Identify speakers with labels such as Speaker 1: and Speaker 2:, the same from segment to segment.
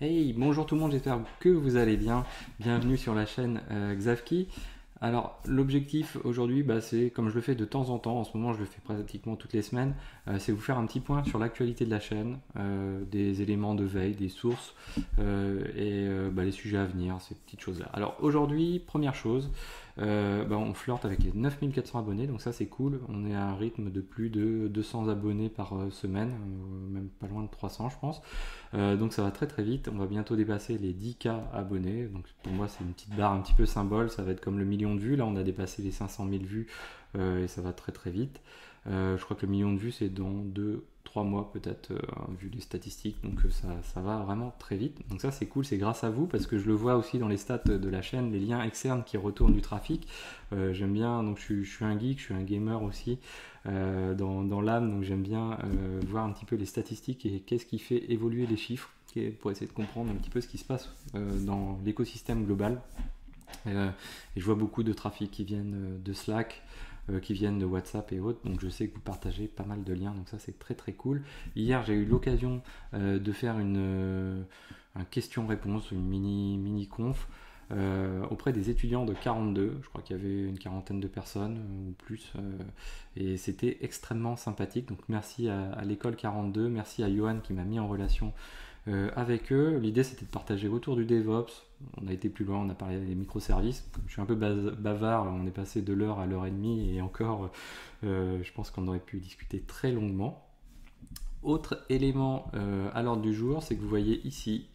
Speaker 1: Hey, bonjour tout le monde, j'espère que vous allez bien. Bienvenue sur la chaîne Xavki. Alors, l'objectif aujourd'hui, c'est comme je le fais de temps en temps, en ce moment je le fais pratiquement toutes les semaines, c'est vous faire un petit point sur l'actualité de la chaîne, des éléments de veille, des sources les sujets à venir, ces petites choses-là. Alors aujourd'hui, première chose, on flirte avec les 9400 abonnés, donc ça c'est cool. On est à un rythme de plus de 200 abonnés par semaine, même pas loin de 300 je pense. Donc ça va très très vite, on va bientôt dépasser les 10K abonnés. Donc pour moi c'est une petite barre un petit peu symbole, ça va être comme le million de vues. Là on a dépassé les 500 000 vues et ça va très très vite. Je crois que le million de vues c'est dans 2-3 mois peut-être, vu les statistiques, donc ça va vraiment très vite. Donc ça c'est cool, c'est grâce à vous parce que je le vois aussi dans les stats de la chaîne, les liens externes qui retournent du trafic. J'aime bien, donc je suis un geek, je suis un gamer aussi dans l'âme, donc j'aime bien voir un petit peu les statistiques et qu'est-ce qui fait évoluer les chiffres pour essayer de comprendre un petit peu ce qui se passe dans l'écosystème global. Et je vois beaucoup de trafic qui viennent de Slack, qui viennent de WhatsApp et autres, donc je sais que vous partagez pas mal de liens, donc ça c'est très très cool. Hier j'ai eu l'occasion de faire un question-réponse, une mini conf auprès des étudiants de 42, je crois qu'il y avait une quarantaine de personnes ou plus, et c'était extrêmement sympathique, donc merci à l'école 42, merci à Johan qui m'a mis en relation avec eux. L'idée c'était de partager autour du DevOps. On a été plus loin, on a parlé des microservices. Comme je suis un peu bavard, on est passé de l'heure à l'heure et demie et encore, je pense qu'on aurait pu discuter très longuement. Autre élément à l'ordre du jour, c'est que vous voyez ici,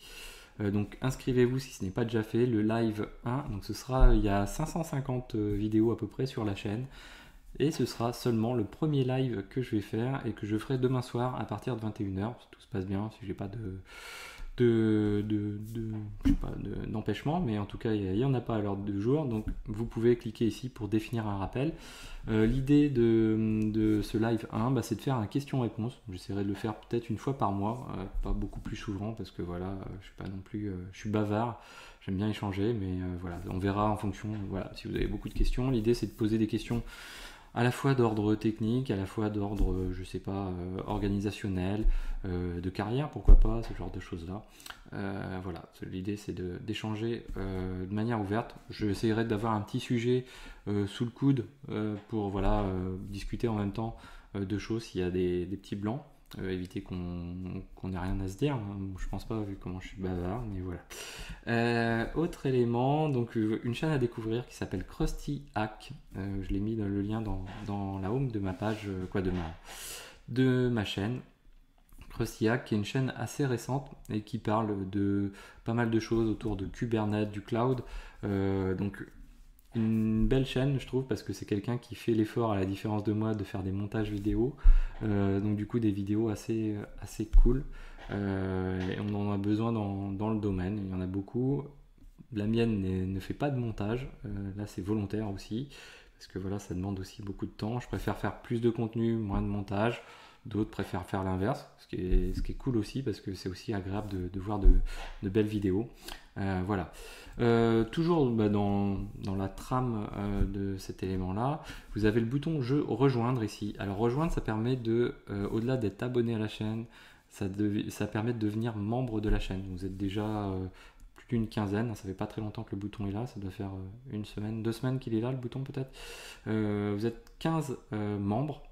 Speaker 1: donc inscrivez-vous si ce n'est pas déjà fait, le live 1. Donc ce sera, il y a 550 vidéos à peu près sur la chaîne. Et ce sera seulement le premier live que je vais faire et que je ferai demain soir à partir de 21h. Si tout se passe bien, si j'ai pas je sais pas, d'empêchement, mais en tout cas il n'y en a pas à l'ordre du jour, donc vous pouvez cliquer ici pour définir un rappel. L'idée de ce live 1, c'est de faire un question-réponse. J'essaierai de le faire peut-être une fois par mois, pas beaucoup plus souvent parce que voilà, je suis pas non plus, je suis bavard, j'aime bien échanger, mais voilà, on verra en fonction. Voilà, si vous avez beaucoup de questions, l'idée c'est de poser des questions à la fois d'ordre technique, à la fois d'ordre, je sais pas, organisationnel, de carrière, pourquoi pas, ce genre de choses-là. Voilà, l'idée c'est d'échanger de manière ouverte. Je essaierai d'avoir un petit sujet sous le coude pour voilà, discuter en même temps de choses s'il y a des petits blancs. Éviter qu'on n'ait rien à se dire. Je pense pas vu comment je suis bavard, mais voilà. Autre élément, donc une chaîne à découvrir qui s'appelle Krusty Hack. Je l'ai mis dans le lien dans la home de ma page, de ma chaîne. Krusty Hack, qui est une chaîne assez récente et qui parle de pas mal de choses autour de Kubernetes, du cloud. Donc une belle chaîne, je trouve, parce que c'est quelqu'un qui fait l'effort, à la différence de moi, de faire des montages vidéo. Donc du coup des vidéos assez cool. Et on en a besoin dans le domaine, il y en a beaucoup. La mienne ne fait pas de montage, là c'est volontaire aussi, parce que voilà, ça demande aussi beaucoup de temps. Je préfère faire plus de contenu, moins de montage. D'autres préfèrent faire l'inverse, ce qui est cool aussi, parce que c'est aussi agréable de voir de belles vidéos. Voilà. Toujours dans la trame de cet élément-là, vous avez le bouton Je rejoindre ici. Alors rejoindre, ça permet au-delà d'être abonné à la chaîne, ça permet de devenir membre de la chaîne. Vous êtes déjà plus d'une quinzaine, ça fait pas très longtemps que le bouton est là, ça doit faire une semaine, 2 semaines qu'il est là, le bouton peut-être. Vous êtes 15 membres.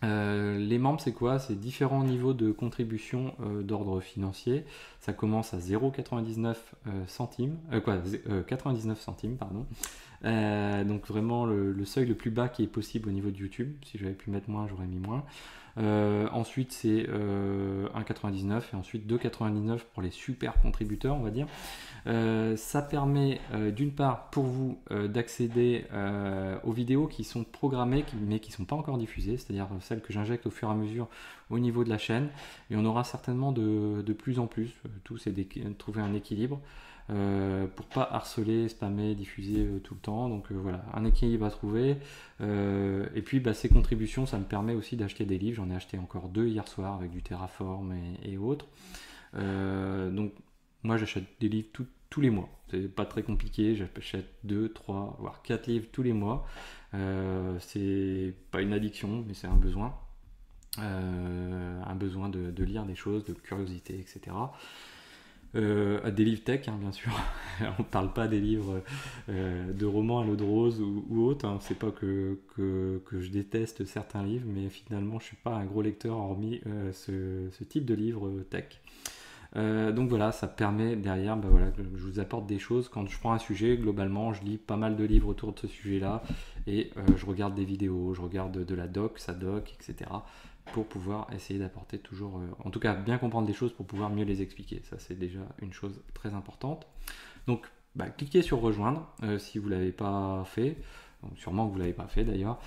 Speaker 1: Les membres, c'est quoi? C'est différents niveaux de contribution d'ordre financier. Ça commence à 0,99 centimes, 99 centimes, pardon. Donc vraiment le seuil le plus bas qui est possible au niveau de YouTube. Si j'avais pu mettre moins, j'aurais mis moins. Ensuite, c'est 1,99 et ensuite 2,99 pour les super contributeurs, on va dire. Ça permet d'une part pour vous d'accéder aux vidéos qui sont programmées mais qui ne sont pas encore diffusées, c'est-à-dire celles que j'injecte au fur et à mesure au niveau de la chaîne. Et on aura certainement de plus en plus. Tout c'est de trouver un équilibre pour pas harceler, spammer, diffuser tout le temps. Donc voilà, un équilibre à trouver. Et puis ces contributions, ça me permet aussi d'acheter des livres. J'en ai acheté encore 2 hier soir avec du Terraform et autres. Donc moi j'achète des livres tous les mois. C'est pas très compliqué, j'achète 2, 3, voire 4 livres tous les mois. C'est pas une addiction, mais c'est un besoin. Un besoin de lire des choses, de curiosité, etc. Des livres tech, hein, bien sûr. On ne parle pas des livres de romans à l'eau de rose ou autres. Hein. C'est pas que je déteste certains livres, mais finalement, je suis pas un gros lecteur hormis ce type de livre tech. Donc voilà, ça permet derrière, bah voilà, je vous apporte des choses. Quand je prends un sujet, globalement, je lis pas mal de livres autour de ce sujet-là et je regarde des vidéos, je regarde de la doc, ça doc, etc. pour pouvoir essayer d'apporter toujours, en tout cas bien comprendre les choses pour pouvoir mieux les expliquer. Ça, c'est déjà une chose très importante. Donc, bah, cliquez sur rejoindre si vous ne l'avez pas fait. Donc, sûrement que vous ne l'avez pas fait d'ailleurs.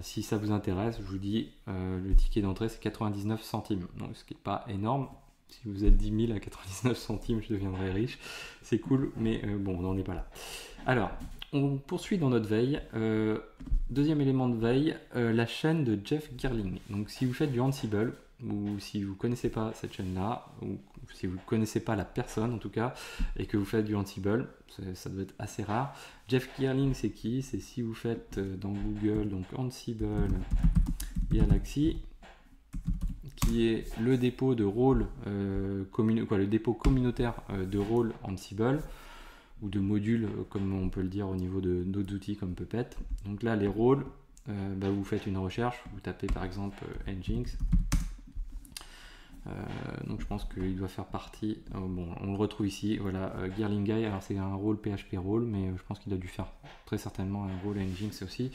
Speaker 1: Si ça vous intéresse, je vous dis, le ticket d'entrée c'est 99 centimes, donc ce qui n'est pas énorme. Si vous êtes 10 000 à 99 centimes, je deviendrai riche. C'est cool, mais bon, on n'en est pas là. Alors, on poursuit dans notre veille. Deuxième élément de veille, la chaîne de Jeff Girling. Donc, si vous faites du Ansible, ou si vous ne connaissez pas cette chaîne-là, ou si vous ne connaissez pas la personne en tout cas, et que vous faites du Ansible, ça doit être assez rare. Jeff Girling, c'est qui? C'est si vous faites dans Google, donc Ansible Galaxy, qui est le dépôt de rôle le dépôt communautaire de rôle Ansible ou de modules comme on peut le dire au niveau de d'autres outils comme Puppet. Donc là les rôles, vous faites une recherche, vous tapez par exemple Nginx. Donc je pense qu'il doit faire partie, bon on le retrouve ici, voilà, Girling Guy, alors c'est un rôle PHP rôle, mais je pense qu'il a dû faire très certainement un rôle Nginx aussi.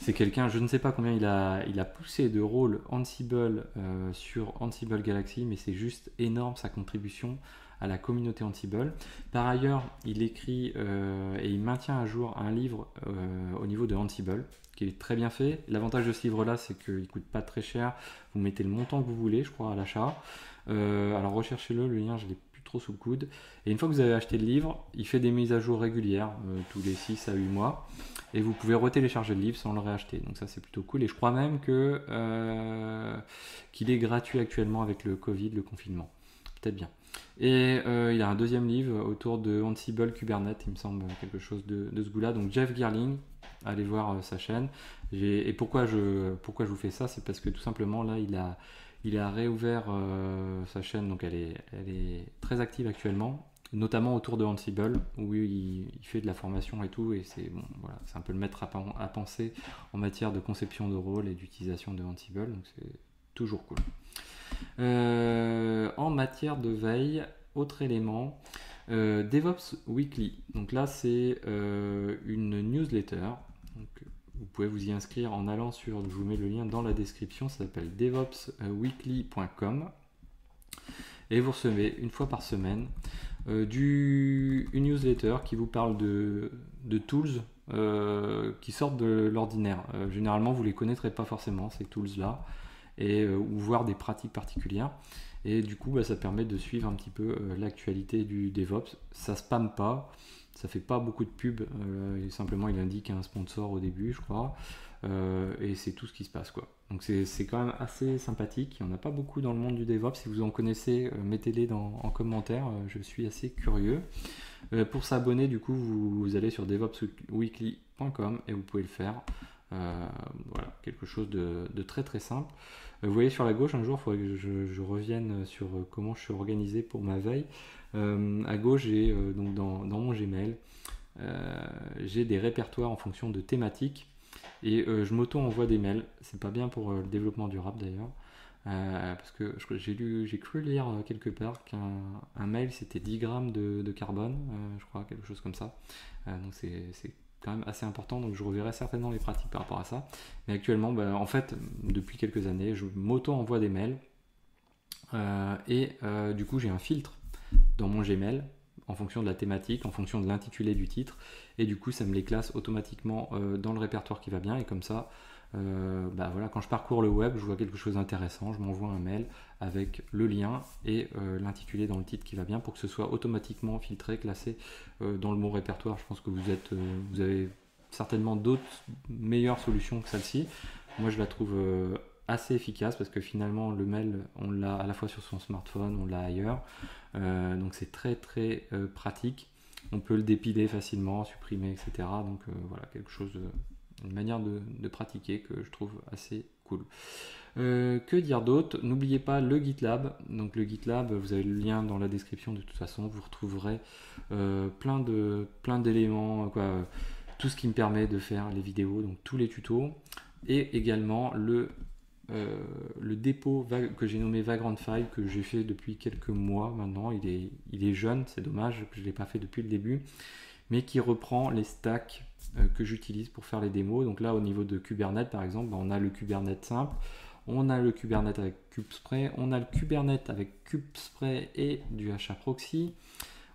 Speaker 1: C'est quelqu'un, je ne sais pas combien il a poussé de rôles Ansible sur Ansible Galaxy, mais c'est juste énorme sa contribution à la communauté Ansible. Par ailleurs, il écrit et il maintient à jour un livre au niveau de Ansible, qui est très bien fait. L'avantage de ce livre-là, c'est qu'il ne coûte pas très cher. Vous mettez le montant que vous voulez, je crois, à l'achat. Alors recherchez-le, le lien, je l'ai plus trop sous le coude. Et une fois que vous avez acheté le livre, il fait des mises à jour régulières, tous les 6 à 8 mois. Et vous pouvez retélécharger le livre sans le réacheter. Donc ça, c'est plutôt cool. Et je crois même qu'il est gratuit actuellement avec le Covid, le confinement. Peut-être bien. Et il y a un deuxième livre autour de Ansible Kubernetes, il me semble, quelque chose de ce goût-là. Donc Jeff Girling, allez voir sa chaîne. Et pourquoi je vous fais ça, c'est parce que tout simplement là, il a réouvert sa chaîne, donc elle est très active actuellement, notamment autour de Ansible, où il fait de la formation et tout, et c'est bon, voilà, c'est un peu le maître à penser en matière de conception de rôle et d'utilisation de Ansible, donc c'est toujours cool. En matière de veille, autre élément, DevOps Weekly. Donc là, c'est une newsletter. Donc, vous pouvez vous y inscrire en allant sur, je vous mets le lien dans la description, ça s'appelle devopsweekly.com. Et vous recevez une fois par semaine une newsletter qui vous parle de tools qui sortent de l'ordinaire. Généralement, vous ne les connaîtrez pas forcément, ces tools-là, ou voir des pratiques particulières. Et du coup, ça permet de suivre un petit peu l'actualité du DevOps. Ça spamme pas, ça fait pas beaucoup de pub. Simplement, il indique un sponsor au début, je crois. Et c'est tout ce qui se passe, quoi. Donc c'est quand même assez sympathique. Il n'y en a pas beaucoup dans le monde du DevOps. Si vous en connaissez, mettez-les en commentaire. Je suis assez curieux. Pour s'abonner, du coup, vous allez sur devopsweekly.com et vous pouvez le faire. Voilà, quelque chose de très très simple. Vous voyez sur la gauche, un jour, il faudrait que je revienne sur comment je suis organisé pour ma veille. À gauche, j'ai donc dans mon Gmail, j'ai des répertoires en fonction de thématiques et je m'auto-envoie des mails. C'est pas bien pour le développement durable d'ailleurs. Parce que j'ai cru lire quelque part qu'un mail c'était 10 grammes de carbone, je crois, quelque chose comme ça. Donc c'est quand même assez important, donc je reverrai certainement les pratiques par rapport à ça. Mais actuellement, en fait, depuis quelques années, je m'auto-envoie des mails du coup j'ai un filtre dans mon Gmail en fonction de la thématique, en fonction de l'intitulé du titre, et du coup ça me les classe automatiquement dans le répertoire qui va bien, et comme ça, voilà, quand je parcours le web, je vois quelque chose d'intéressant, je m'envoie un mail avec le lien et l'intitulé dans le titre qui va bien pour que ce soit automatiquement filtré, classé dans le bon répertoire. Je pense que vous avez certainement d'autres meilleures solutions que celle-ci. Moi je la trouve assez efficace parce que finalement le mail on l'a à la fois sur son smartphone, on l'a ailleurs, donc c'est très très pratique. On peut le dépiler facilement, supprimer, etc. Donc voilà, quelque chose une manière de pratiquer que je trouve assez cool. Que dire d'autre? N'oubliez pas le GitLab. Donc le GitLab, vous avez le lien dans la description de toute façon. Vous retrouverez plein d'éléments, tout ce qui me permet de faire les vidéos, donc tous les tutos. Et également le dépôt que j'ai nommé Vagrant File, que j'ai fait depuis quelques mois maintenant. Il est jeune, c'est dommage que je ne l'ai pas fait depuis le début, mais qui reprend les stacks que j'utilise pour faire les démos. Donc là, au niveau de Kubernetes par exemple, on a le Kubernetes simple, on a le Kubernetes avec kubespray, on a le Kubernetes avec kubespray et du HAProxy,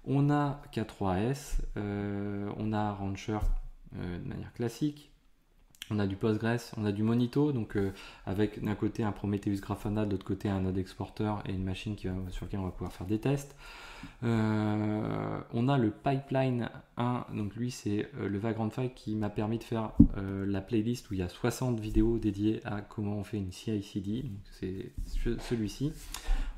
Speaker 1: on a K3s, on a Rancher de manière classique, on a du Postgres, on a du Monito, donc avec d'un côté un Prometheus Grafana, de l'autre côté un node exporter et une machine sur laquelle on va pouvoir faire des tests. On a le Pipeline 1, donc lui c'est le Vagrant File qui m'a permis de faire la playlist où il y a 60 vidéos dédiées à comment on fait une CI/CD, donc c'est celui-ci.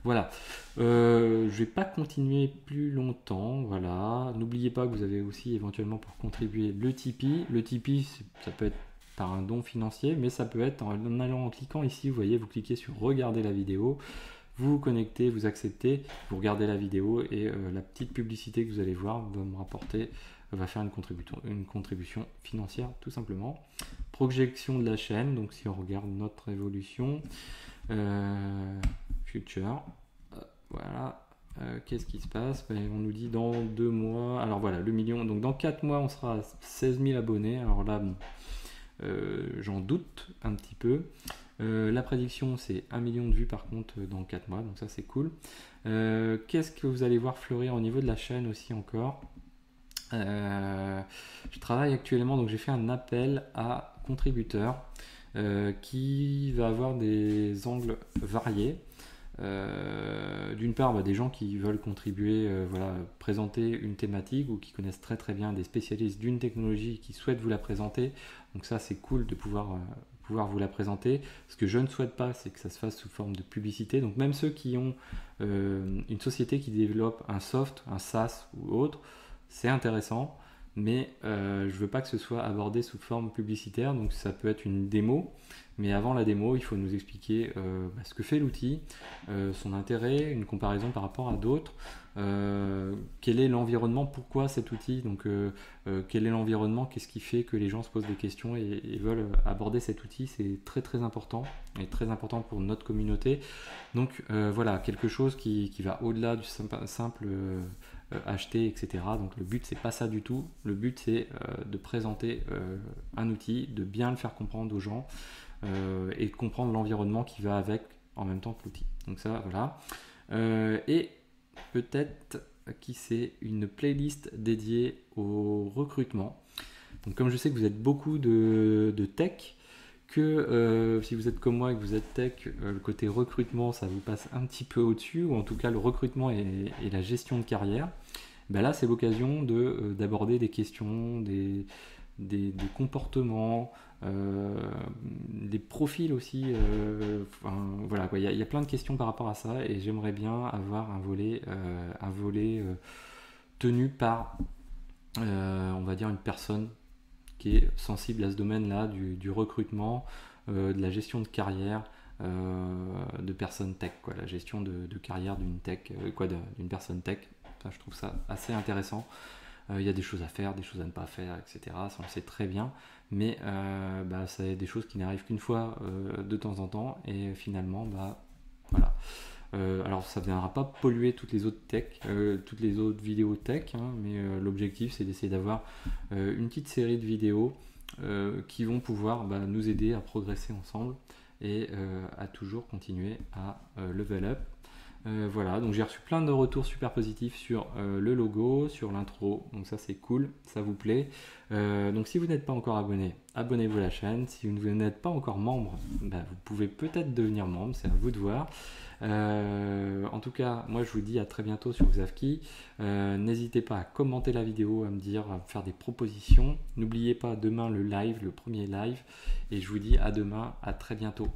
Speaker 1: Voilà, je vais pas continuer plus longtemps, voilà. N'oubliez pas que vous avez aussi éventuellement pour contribuer le Tipeee. Le Tipeee, ça peut être par un don financier, mais ça peut être en cliquant ici, vous voyez, vous cliquez sur regarder la vidéo, vous vous connectez, vous acceptez, vous regardez la vidéo et la petite publicité que vous allez voir va me rapporter, va faire une contribution financière tout simplement. Projection de la chaîne, donc si on regarde notre évolution, future, voilà. Qu'est-ce qui se passe? On nous dit dans 2 mois, alors voilà, le million, donc dans 4 mois on sera à 16 000 abonnés, alors là bon, j'en doute un petit peu. La prédiction c'est 1 million de vues par contre dans 4 mois, donc ça c'est cool. Qu'est-ce que vous allez voir fleurir au niveau de la chaîne aussi encore? Je travaille actuellement, donc j'ai fait un appel à contributeurs qui va avoir des angles variés. D'une part des gens qui veulent contribuer, présenter une thématique ou qui connaissent très bien des spécialistes d'une technologie qui souhaitent vous la présenter, donc ça c'est cool de pouvoir vous la présenter. Ce que je ne souhaite pas, c'est que ça se fasse sous forme de publicité, donc même ceux qui ont une société qui développe un soft, un SaaS ou autre, c'est intéressant, mais je veux pas que ce soit abordé sous forme publicitaire, donc ça peut être une démo, mais avant la démo il faut nous expliquer ce que fait l'outil, son intérêt, une comparaison par rapport à d'autres, quel est l'environnement, pourquoi cet outil, donc quel est l'environnement, qu'est-ce qui fait que les gens se posent des questions et veulent aborder cet outil, c'est très important et très important pour notre communauté. Donc voilà, quelque chose qui va au-delà du simple acheter, etc. Donc le but c'est pas ça du tout, le but c'est de présenter un outil, de bien le faire comprendre aux gens et de comprendre l'environnement qui va avec en même temps que l'outil. Donc ça voilà. Et peut-être qui c'est une playlist dédiée au recrutement. Donc comme je sais que vous êtes beaucoup de tech, que si vous êtes comme moi et que vous êtes tech, le côté recrutement ça vous passe un petit peu au-dessus, ou en tout cas le recrutement et la gestion de carrière, ben là c'est l'occasion d'aborder des questions, des comportements, des profils aussi, voilà quoi, il y a plein de questions par rapport à ça et j'aimerais bien avoir un volet tenu par on va dire une personne qui est sensible à ce domaine-là, du recrutement, de la gestion de carrière, de personnes tech, quoi, la gestion de carrière d'une tech, d'une personne tech. Enfin, je trouve ça assez intéressant. Il y a des choses à faire, des choses à ne pas faire, etc. Ça on le sait très bien, mais c'est des choses qui n'arrivent qu'une fois de temps en temps, et finalement, voilà. Alors ça ne viendra pas polluer toutes les autres tech, toutes les autres vidéos tech, hein, mais l'objectif c'est d'essayer d'avoir une petite série de vidéos qui vont pouvoir nous aider à progresser ensemble et à toujours continuer à level up. Voilà, donc j'ai reçu plein de retours super positifs sur le logo, sur l'intro, donc ça c'est cool, ça vous plaît. Donc si vous n'êtes pas encore abonné, abonnez-vous à la chaîne. Si vous n'êtes pas encore membre, vous pouvez peut-être devenir membre, c'est à vous de voir. En tout cas, moi je vous dis à très bientôt sur Xavki. N'hésitez pas à commenter la vidéo, à me dire, à me faire des propositions. N'oubliez pas demain le live, le premier live, et je vous dis à demain, à très bientôt.